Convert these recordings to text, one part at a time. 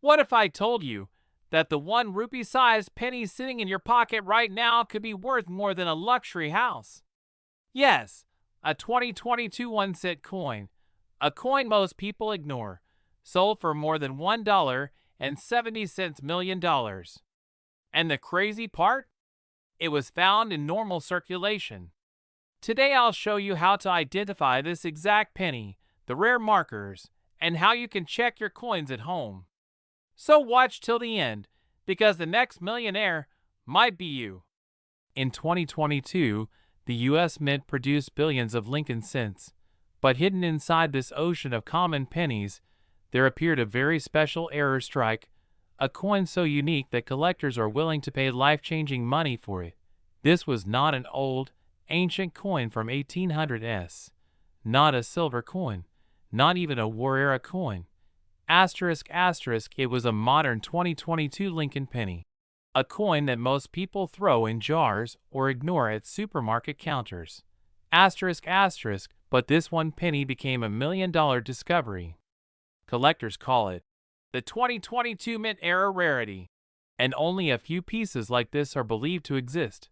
What if I told you that the 1 rupee-sized penny sitting in your pocket right now could be worth more than a luxury house? Yes, a 2022 1-cent coin, a coin most people ignore, sold for more than $1.70 million. And the crazy part? It was found in normal circulation. Today I'll show you how to identify this exact penny, the rare markers, and how you can check your coins at home. So watch till the end, because the next millionaire might be you. In 2022, the U.S. Mint produced billions of Lincoln cents, but hidden inside this ocean of common pennies, there appeared a very special error strike, a coin so unique that collectors are willing to pay life-changing money for it. This was not an old, ancient coin from 1800s, not a silver coin, not even a war-era coin. It was a modern 2022 Lincoln penny, a coin that most people throw in jars or ignore at supermarket counters. But this one penny became a $1 million discovery. Collectors call it the 2022 Mint era rarity, and only a few pieces like this are believed to exist.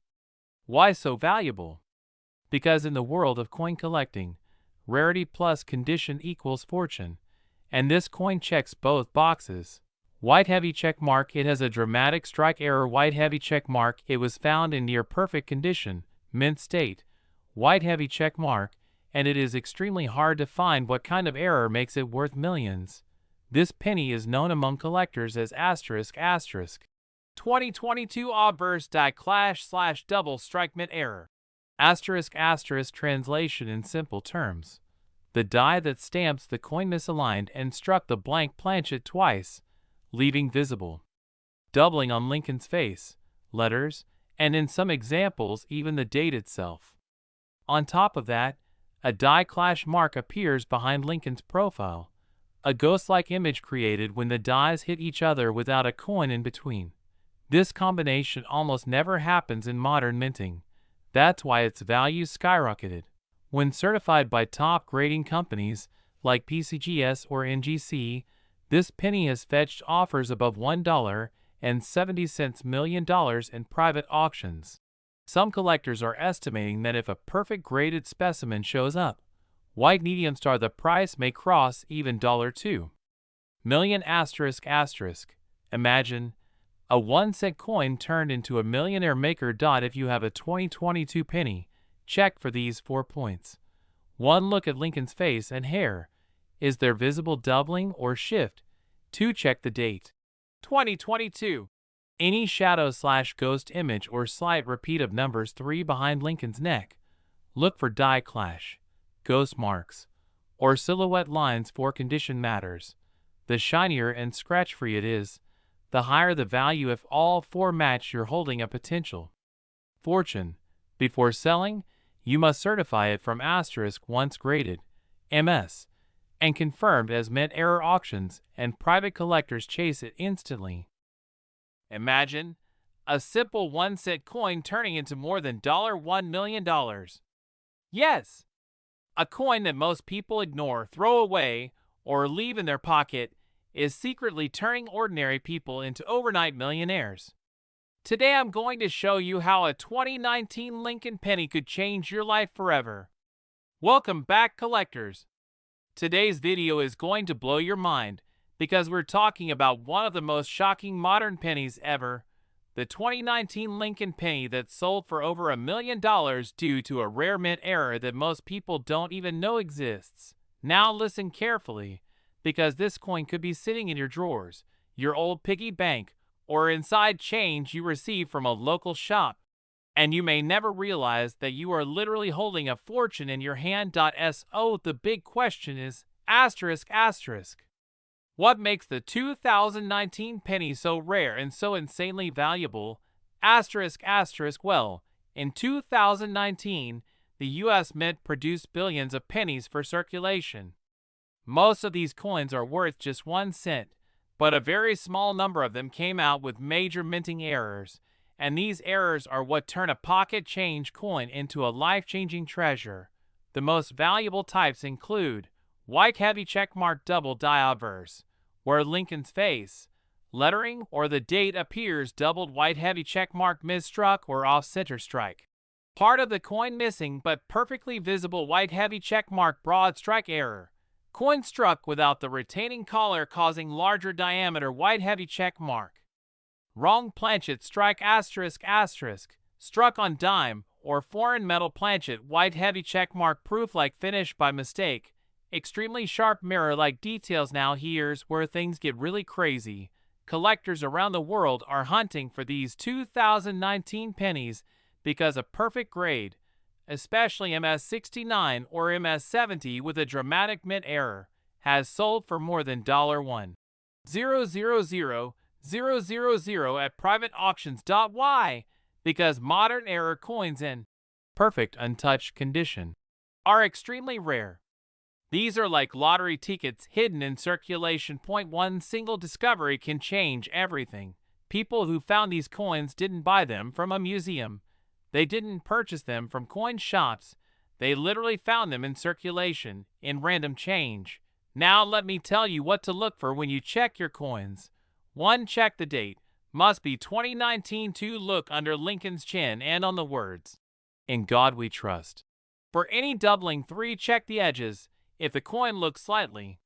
Why so valuable? Because in the world of coin collecting, rarity plus condition equals fortune, and this coin checks both boxes. White heavy check mark. It has a dramatic strike error. White heavy check mark. It was found in near perfect condition, mint state. White heavy check mark, and it is extremely hard to find what kind of error makes it worth millions. This penny is known among collectors as **. 2022 obverse die clash / double strike mint error. **. Translation in simple terms. The die that stamps the coin misaligned and struck the blank planchet twice, leaving visible doubling on Lincoln's face, letters, and in some examples even the date itself. On top of that, a die clash mark appears behind Lincoln's profile, a ghost-like image created when the dies hit each other without a coin in between. This combination almost never happens in modern minting. That's why its value skyrocketed. When certified by top grading companies like PCGS or NGC, this penny has fetched offers above $1.70 million in private auctions. Some collectors are estimating that if a perfect graded specimen shows up, white medium star, the price may cross even $2 million. Imagine a 1-cent coin turned into a millionaire maker. If you have a 2022 penny, check for these 4 points. 1. Look at Lincoln's face and hair. Is there visible doubling or shift? 2. Check the date. 2022. Any shadow/ghost image or slight repeat of numbers 3 behind Lincoln's neck. Look for die clash, ghost marks, or silhouette lines. 4. Condition matters. The shinier and scratch-free it is, the higher the value. If all 4 match, you're holding a potential fortune. Before selling, you must certify it from * once graded, MS, and confirmed as mint error. Auctions and private collectors chase it instantly. Imagine a simple 1-cent coin turning into more than $1 million. Yes, a coin that most people ignore, throw away, or leave in their pocket is secretly turning ordinary people into overnight millionaires. Today I'm going to show you how a 2019 Lincoln penny could change your life forever. Welcome back, collectors. Today's video is going to blow your mind because we're talking about one of the most shocking modern pennies ever, the 2019 Lincoln penny that sold for over $1 million due to a rare mint error that most people don't even know exists. Now listen carefully, because this coin could be sitting in your drawers, your old piggy bank, or inside change you received from a local shop. And you may never realize that you are literally holding a fortune in your hand. So the big question is, what makes the 2019 penny so rare and so insanely valuable? Well, in 2019, the U.S. Mint produced billions of pennies for circulation. Most of these coins are worth just 1 cent, but a very small number of them came out with major minting errors, and these errors are what turn a pocket change coin into a life-changing treasure. The most valuable types include white heavy checkmark double die obverse, where Lincoln's face, lettering, or the date appears doubled white heavy checkmark misstruck or off-center strike. Part of the coin missing but perfectly visible white heavy checkmark broad strike error. Coin struck without the retaining collar causing larger diameter white heavy checkmark. Wrong planchet strike asterisk asterisk. Struck on dime or foreign metal planchet white heavy checkmark proof like finish by mistake. Extremely sharp mirror like details. Now here's where things get really crazy. Collectors around the world are hunting for these 2019 pennies because a perfect grade, especially MS69 or MS70 with a dramatic mint error, has sold for more than $1,000,000 at private auctions. Why? Because modern error coins in perfect untouched condition are extremely rare. These are like lottery tickets hidden in circulation. One single discovery can change everything. People who found these coins didn't buy them from a museum. They didn't purchase them from coin shops. They literally found them in circulation, in random change. Now let me tell you what to look for when you check your coins. 1. Check the date. Must be 2019. 2. Look under Lincoln's chin and on the words, "In God We Trust." For any doubling. 3. Check the edges. If the coin looks slightly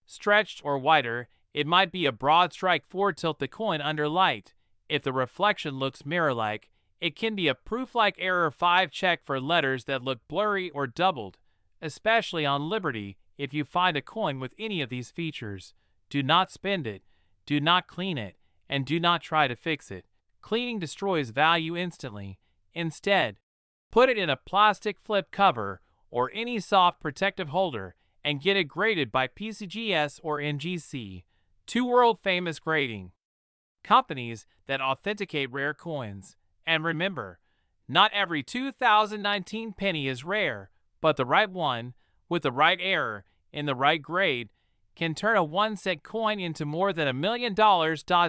stretched or wider, it might be a broad strike. 4. Tilt the coin under light. If the reflection looks mirror-like, it can be a proof-like error. 5. Check for letters that look blurry or doubled, especially on Liberty. If you find a coin with any of these features, do not spend it, do not clean it, and do not try to fix it. Cleaning destroys value instantly. Instead, put it in a plastic flip cover or any soft protective holder and get it graded by PCGS or NGC. 2. World-famous grading companies that authenticate rare coins. And remember, not every 2019 penny is rare, but the right one, with the right error, in the right grade, can turn a 1-cent coin into more than $1 million.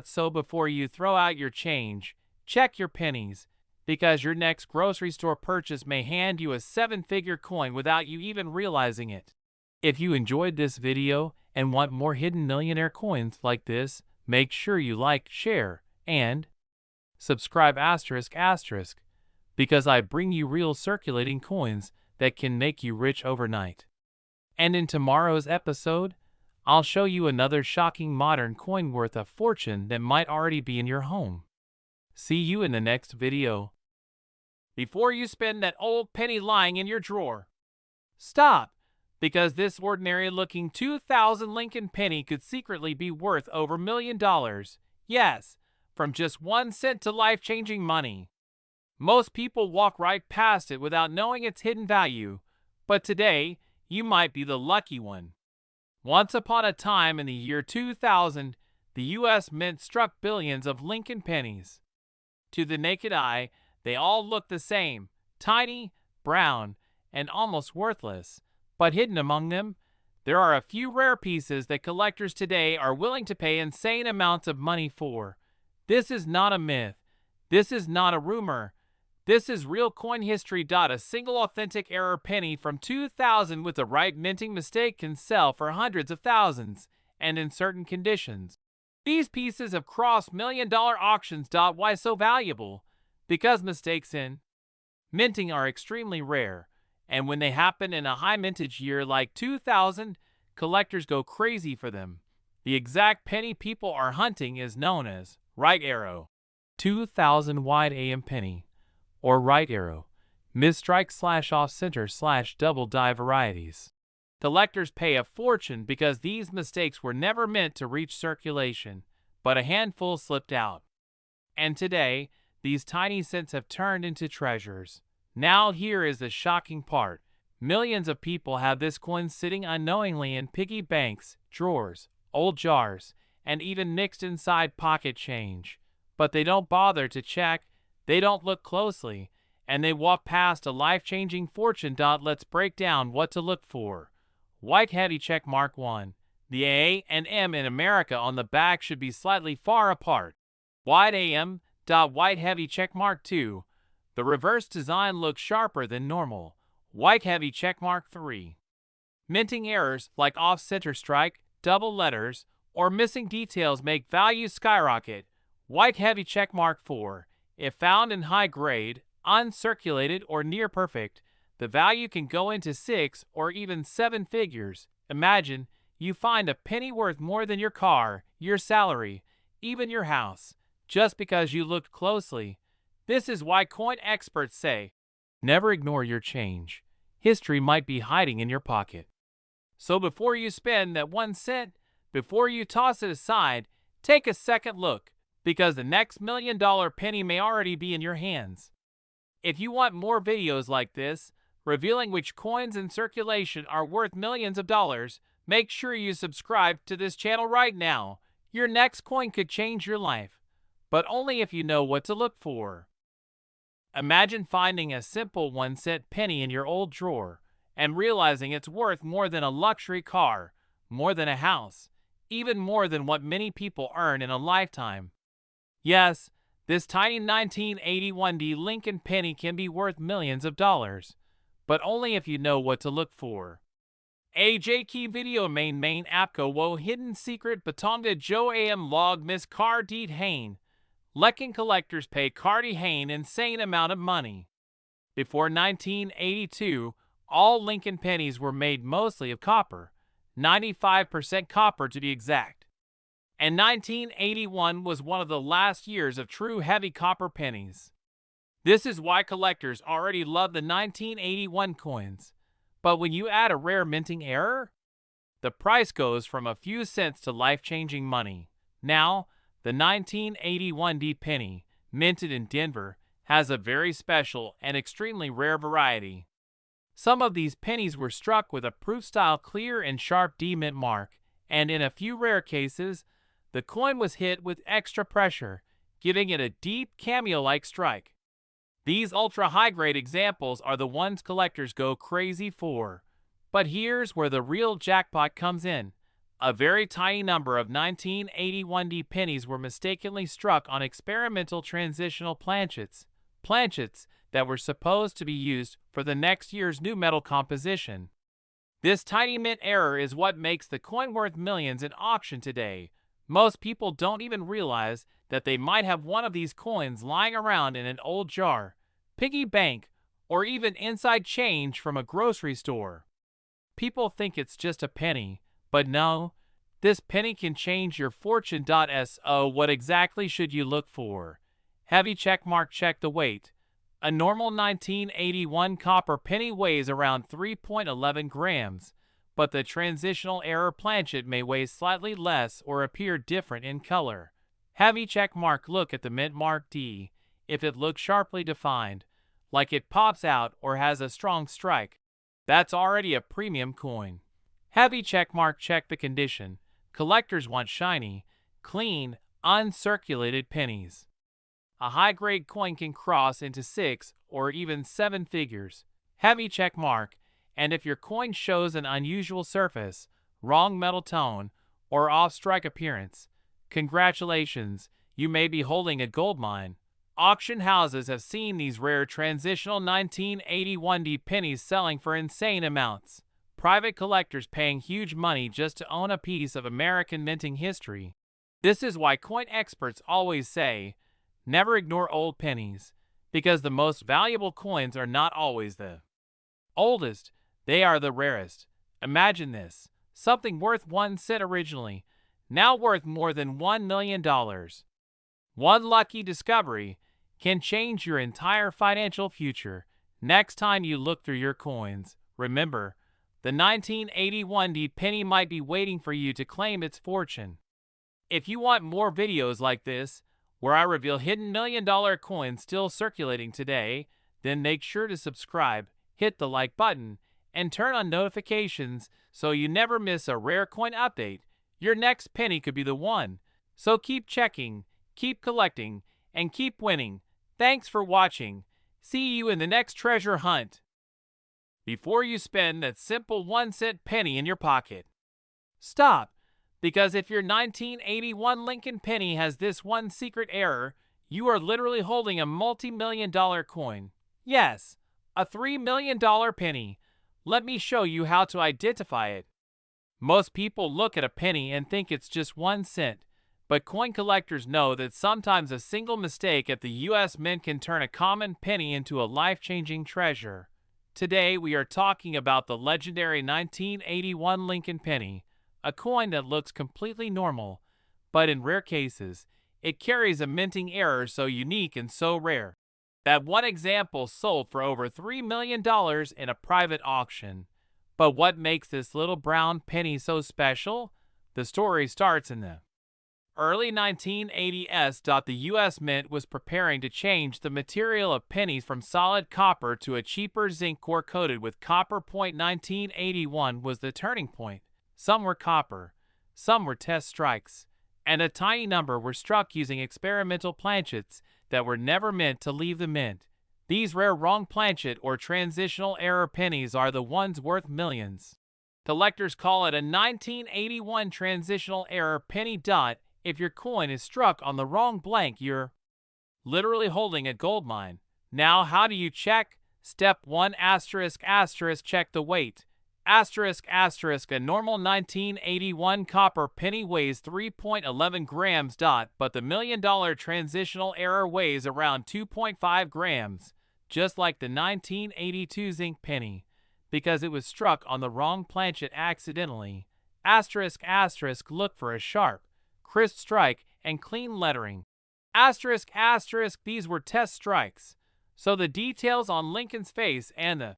So before you throw out your change, check your pennies, because your next grocery store purchase may hand you a 7-figure coin without you even realizing it. If you enjoyed this video and want more hidden millionaire coins like this, make sure you like, share, and subscribe asterisk asterisk, because I bring you real circulating coins that can make you rich overnight. And in tomorrow's episode, I'll show you another shocking modern coin worth a fortune that might already be in your home. See you in the next video. Before you spend that old penny lying in your drawer, stop, because this ordinary-looking 2000 Lincoln penny could secretly be worth over $1 million. Yes, from just 1 cent to life-changing money. Most people walk right past it without knowing its hidden value, but today, you might be the lucky one. Once upon a time in the year 2000, the U.S. Mint struck billions of Lincoln pennies. To the naked eye, they all look the same, tiny, brown, and almost worthless. But hidden among them, there are a few rare pieces that collectors today are willing to pay insane amounts of money for. This is not a myth. This is not a rumor. This is real coin history. A single authentic error penny from 2000 with the right minting mistake can sell for hundreds of thousands, and in certain conditions. These pieces have crossed million-dollar auctions. Why so valuable? Because mistakes in minting are extremely rare, and when they happen in a high mintage year like 2000, collectors go crazy for them. The exact penny people are hunting is known as right arrow 2000 wide AM penny, or right arrow misstrike / off-center / double die varieties. Collectors pay a fortune because these mistakes were never meant to reach circulation, but a handful slipped out. And today, these tiny cents have turned into treasures. Now here is the shocking part. Millions of people have this coin sitting unknowingly in piggy banks, drawers, old jars, and even mixed inside pocket change. But they don't bother to check, they don't look closely, and they walk past a life-changing fortune. Let's break down what to look for. White heavy check mark 1. The A and M in America on the back should be slightly far apart. Wide AM. White heavy check mark 2. The reverse design looks sharper than normal. White heavy check mark 3. Minting errors like off-center strike, double letters, or missing details make value skyrocket. White heavy checkmark 4. If found in high grade, uncirculated, or near perfect, the value can go into 6 or even 7 figures. Imagine you find a penny worth more than your car, your salary, even your house, just because you looked closely. This is why coin experts say, never ignore your change. History might be hiding in your pocket. So before you spend that 1 cent, before you toss it aside, take a second look, because the next $1 million penny may already be in your hands. If you want more videos like this, revealing which coins in circulation are worth millions of dollars, make sure you subscribe to this channel right now. Your next coin could change your life, but only if you know what to look for. Imagine finding a simple 1 cent penny in your old drawer and realizing it's worth more than a luxury car, more than a house, even more than what many people earn in a lifetime. Yes, this tiny 1981 Lincoln penny can be worth millions of dollars, but only if you know what to look for. AJ Key Video main Apko Wo Hidden Secret Batonga Joe Am Log Miss Car Deed Hain. Lecking collectors pay Cardi Hain insane amount of money. Before 1982, all Lincoln pennies were made mostly of copper, 95% copper to be exact. And 1981 was one of the last years of true heavy copper pennies. This is why collectors already love the 1981 coins. But when you add a rare minting error, the price goes from a few cents to life-changing money. Now, the 1981 penny, minted in Denver, has a very special and extremely rare variety. Some of these pennies were struck with a proof-style clear and sharp D mint mark, and in a few rare cases, the coin was hit with extra pressure, giving it a deep cameo-like strike. These ultra-high-grade examples are the ones collectors go crazy for. But here's where the real jackpot comes in. A very tiny number of 1981 pennies were mistakenly struck on experimental transitional planchets that were supposed to be used for the next year's new metal composition. This tiny mint error is what makes the coin worth millions in auction today. Most people don't even realize that they might have one of these coins lying around in an old jar, piggy bank, or even inside change from a grocery store. People think it's just a penny, but no, this penny can change your fortune. So what exactly should you look for? Heavy checkmark. Check the weight. A normal 1981 copper penny weighs around 3.11 grams, but the transitional error planchet may weigh slightly less or appear different in color. Heavy checkmark. Look at the mint mark D. If it looks sharply defined, like it pops out or has a strong strike, that's already a premium coin. Heavy checkmark. Check the condition. Collectors want shiny, clean, uncirculated pennies. A high-grade coin can cross into 6 or even 7 figures. Heavy checkmark. And if your coin shows an unusual surface, wrong metal tone, or off-strike appearance, congratulations, you may be holding a gold mine. Auction houses have seen these rare transitional 1981 pennies selling for insane amounts. Private collectors paying huge money just to own a piece of American minting history. This is why coin experts always say, never ignore old pennies, because the most valuable coins are not always the oldest, they are the rarest. Imagine this, something worth 1 cent originally, now worth more than $1 million. One lucky discovery can change your entire financial future. Next time you look through your coins, remember, the 1981 penny might be waiting for you to claim its fortune. If you want more videos like this, where I reveal hidden $1 million coins still circulating today, then make sure to subscribe, hit the like button, and turn on notifications so you never miss a rare coin update. Your next penny could be the one. So keep checking, keep collecting, and keep winning. Thanks for watching. See you in the next treasure hunt. Before you spend that simple 1 cent penny in your pocket, stop, because if your 1981 Lincoln penny has this one secret error, you are literally holding a multi-million-dollar coin. Yes, a $3 million penny. Let me show you how to identify it. Most people look at a penny and think it's just 1 cent, but coin collectors know that sometimes a single mistake at the US Mint can turn a common penny into a life-changing treasure. Today we are talking about the legendary 1981 Lincoln penny, a coin that looks completely normal, but in rare cases, it carries a minting error so unique and so rare that one example sold for over $3 million in a private auction. But what makes this little brown penny so special? The story starts in the early 1980s. The U.S. Mint was preparing to change the material of pennies from solid copper to a cheaper zinc core coated with copper. 1981 was the turning point. Some were copper, some were test strikes, and a tiny number were struck using experimental planchets that were never meant to leave the mint. These rare wrong planchet or transitional error pennies are the ones worth millions. Collectors call it a 1981 transitional error penny. If your coin is struck on the wrong blank, you're literally holding a gold mine. Now, how do you check? Step 1 ***, check the weight. ***, a normal 1981 copper penny weighs 3.11 grams. But the $1 million transitional error weighs around 2.5 grams, just like the 1982 zinc penny, because it was struck on the wrong planchet accidentally. ***, look for a sharp, crisp strike and clean lettering. ***, these were test strikes, so the details on Lincoln's face and the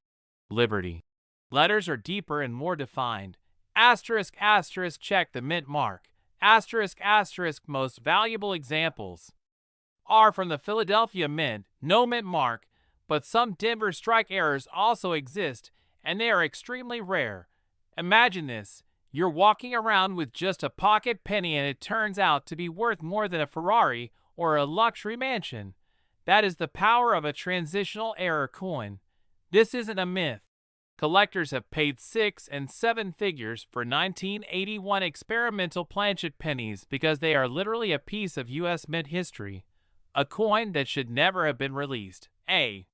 Liberty letters are deeper and more defined. ***, check the mint mark. ***, most valuable examples are from the Philadelphia Mint, no mint mark, but some Denver strike errors also exist, and they are extremely rare. Imagine this. You're walking around with just a pocket penny and it turns out to be worth more than a Ferrari or a luxury mansion. That is the power of a transitional error coin. This isn't a myth. Collectors have paid 6 and 7 figures for 1981 experimental planchet pennies because they are literally a piece of U.S. Mint history. A coin that should never have been released. A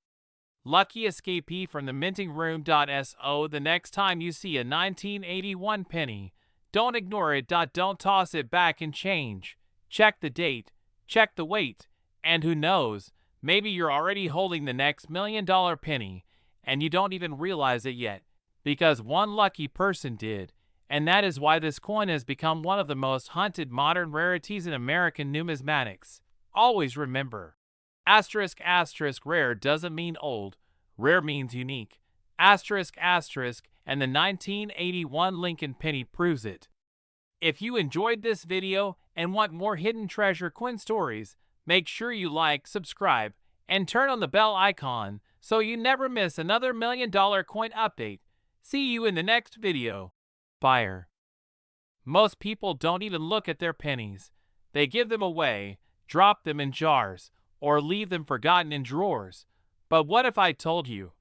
lucky escapee from the minting room. So the next time you see a 1981 penny, don't ignore it. Don't toss it back and change. Check the date, check the weight, and who knows, maybe you're already holding the next $1 million penny, and you don't even realize it yet, because one lucky person did, and that is why this coin has become one of the most hunted modern rarities in American numismatics. Always remember, ***, rare doesn't mean old, rare means unique. ***, and the 1981 Lincoln penny proves it. If you enjoyed this video and want more hidden treasure coin stories, make sure you like, subscribe, and turn on the bell icon so you never miss another $1 million coin update. See you in the next video. Buyer. Most people don't even look at their pennies. They give them away, drop them in jars, or leave them forgotten in drawers. But what if I told you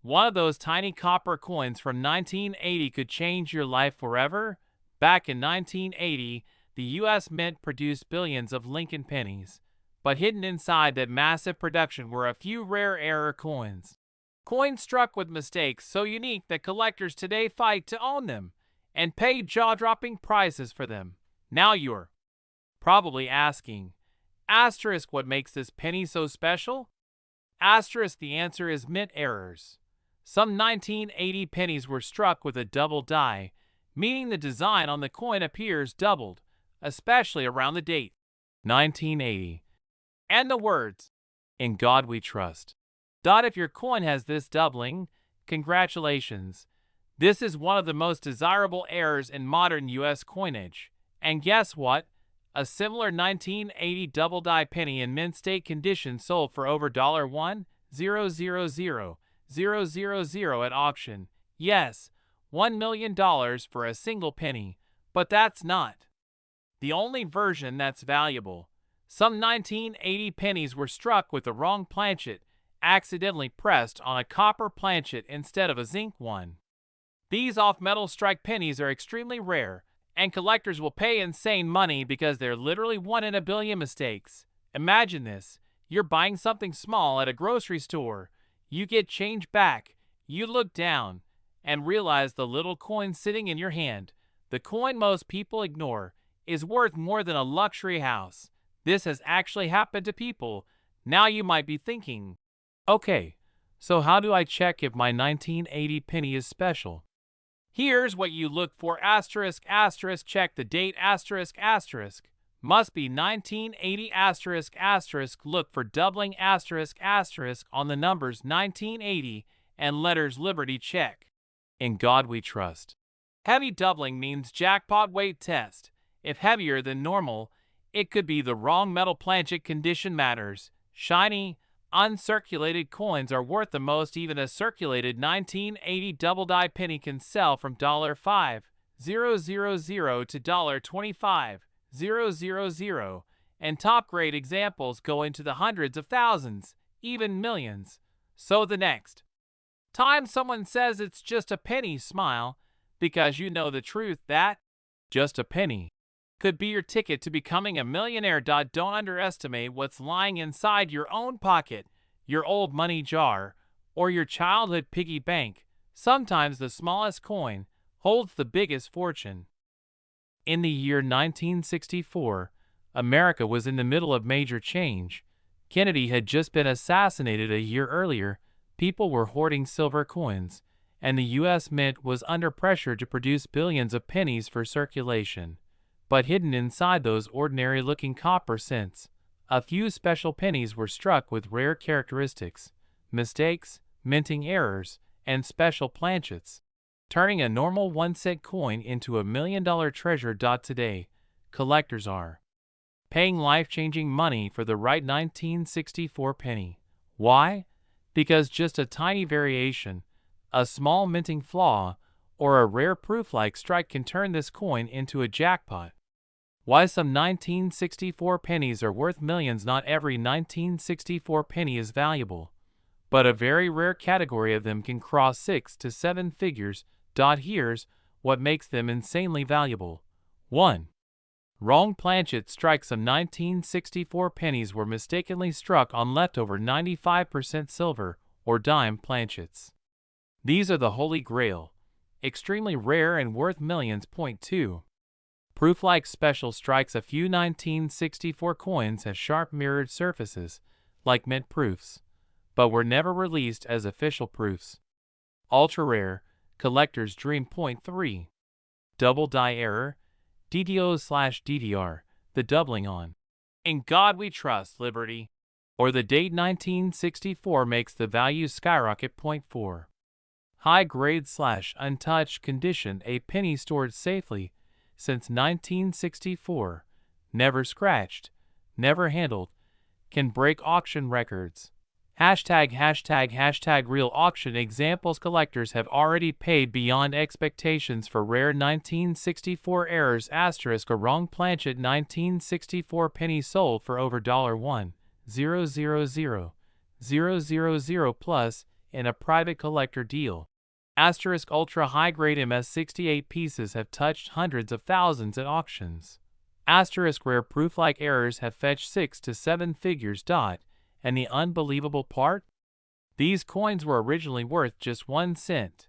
one of those tiny copper coins from 1980 could change your life forever? Back in 1980, the U.S. Mint produced billions of Lincoln pennies. But hidden inside that massive production were a few rare error coins. Coins struck with mistakes so unique that collectors today fight to own them and pay jaw-dropping prices for them. Now you're probably asking, what makes this penny so special? The answer is mint errors. Some 1980 pennies were struck with a double die, meaning the design on the coin appears doubled, especially around the date 1980. And the words, "In God We Trust." If your coin has this doubling, congratulations. This is one of the most desirable errors in modern U.S. coinage. And guess what? A similar 1980 double die penny in mint state condition sold for over $1,000,000 at auction. Yes, $1 million for a single penny. But that's not the only version that's valuable. Some 1980 pennies were struck with the wrong planchet, accidentally pressed on a copper planchet instead of a zinc one. These off-metal strike pennies are extremely rare, and collectors will pay insane money because they're literally 1 in a billion mistakes. Imagine this. You're buying something small at a grocery store. You get change back. You look down and realize the little coin sitting in your hand. The coin most people ignore is worth more than a luxury house. This has actually happened to people. Now you might be thinking, okay, so how do I check if my 1980 penny is special? Here's what you look for asterisk asterisk check the date asterisk asterisk. Must be 1980 asterisk asterisk look for doubling asterisk asterisk on the numbers 1980 and letters Liberty check. In God we trust. Heavy doubling means jackpot weight test. If heavier than normal, it could be the wrong metal planchet condition matters. Shiny, uncirculated coins are worth the most. Even a circulated 1980 double die penny can sell from $5,000 to $25,000, and top grade examples go into the hundreds of thousands, even millions. So the next time someone says it's just a penny, smile, because you know the truth that just a penny could be your ticket to becoming a millionaire. Don't underestimate what's lying inside your own pocket, your old money jar, or your childhood piggy bank. Sometimes the smallest coin holds the biggest fortune. In the year 1964, America was in the middle of major change. Kennedy had just been assassinated a year earlier. People were hoarding silver coins, and the U.S. Mint was under pressure to produce billions of pennies for circulation. But hidden inside those ordinary-looking copper cents, a few special pennies were struck with rare characteristics, mistakes, minting errors, and special planchets, turning a normal 1-cent coin into a $1 million treasure. Today, collectors are paying life-changing money for the right 1964 penny. Why? Because just a tiny variation, a small minting flaw, or a rare proof-like strike can turn this coin into a jackpot. Why some 1964 pennies are worth millions. Not every 1964 penny is valuable, but a very rare category of them can cross 6 to 7 figures. Here's what makes them insanely valuable. 1. Wrong planchet strike. Some 1964 pennies were mistakenly struck on leftover 95% silver or dime planchets. These are the holy grail, extremely rare and worth millions. 2. Proof-like special strikes. A few 1964 coins have sharp mirrored surfaces, like mint proofs, but were never released as official proofs. Ultra-rare, collector's dream. 3. Double die error, DDO/DDR, the doubling on "In God We Trust, Liberty," or the date 1964 makes the value skyrocket. 4. High grade / untouched condition. A penny stored safely since 1964, never scratched, never handled, can break auction records. ####real auction examples. Collectors have already paid beyond expectations for rare 1964 errors. **, a wrong planchet 1964 penny sold for over $1,000,000 plus in a private collector deal. ** ultra high grade MS-68 pieces have touched hundreds of thousands at auctions. ** rare proof-like errors have fetched 6 to 7 figures. And the unbelievable part? These coins were originally worth just 1 cent.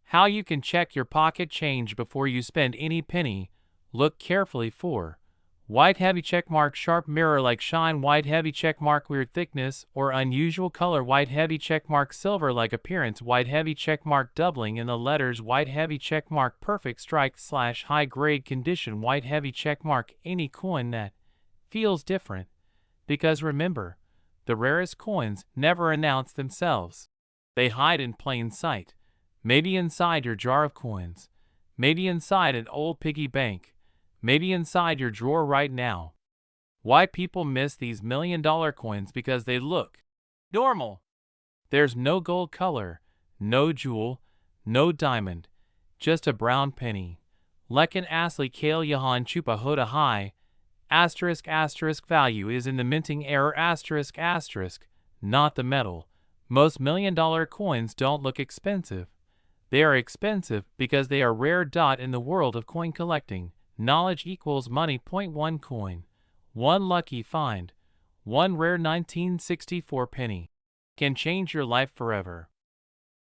How you can check your pocket change before you spend any penny? Look carefully for white heavy checkmark, sharp mirror like shine, white heavy checkmark, weird thickness or unusual color, white heavy checkmark, silver like appearance, white heavy checkmark, doubling in the letters, white heavy checkmark, perfect strike / high grade condition, white heavy checkmark, any coin that feels different. Because remember, the rarest coins never announce themselves. They hide in plain sight, maybe inside your jar of coins, maybe inside an old piggy bank, maybe inside your drawer right now. Why people miss these $1 million coins? Because they look normal. There's no gold color, no jewel, no diamond, just a brown penny. Lekin asli kale yahan chupa hoda high. *** value is in the minting error ***, not the metal. Most $1 million coins don't look expensive. They are expensive because they are rare. In the world of coin collecting, knowledge equals money. 1 coin, 1 lucky find, 1 rare 1964 penny can change your life forever.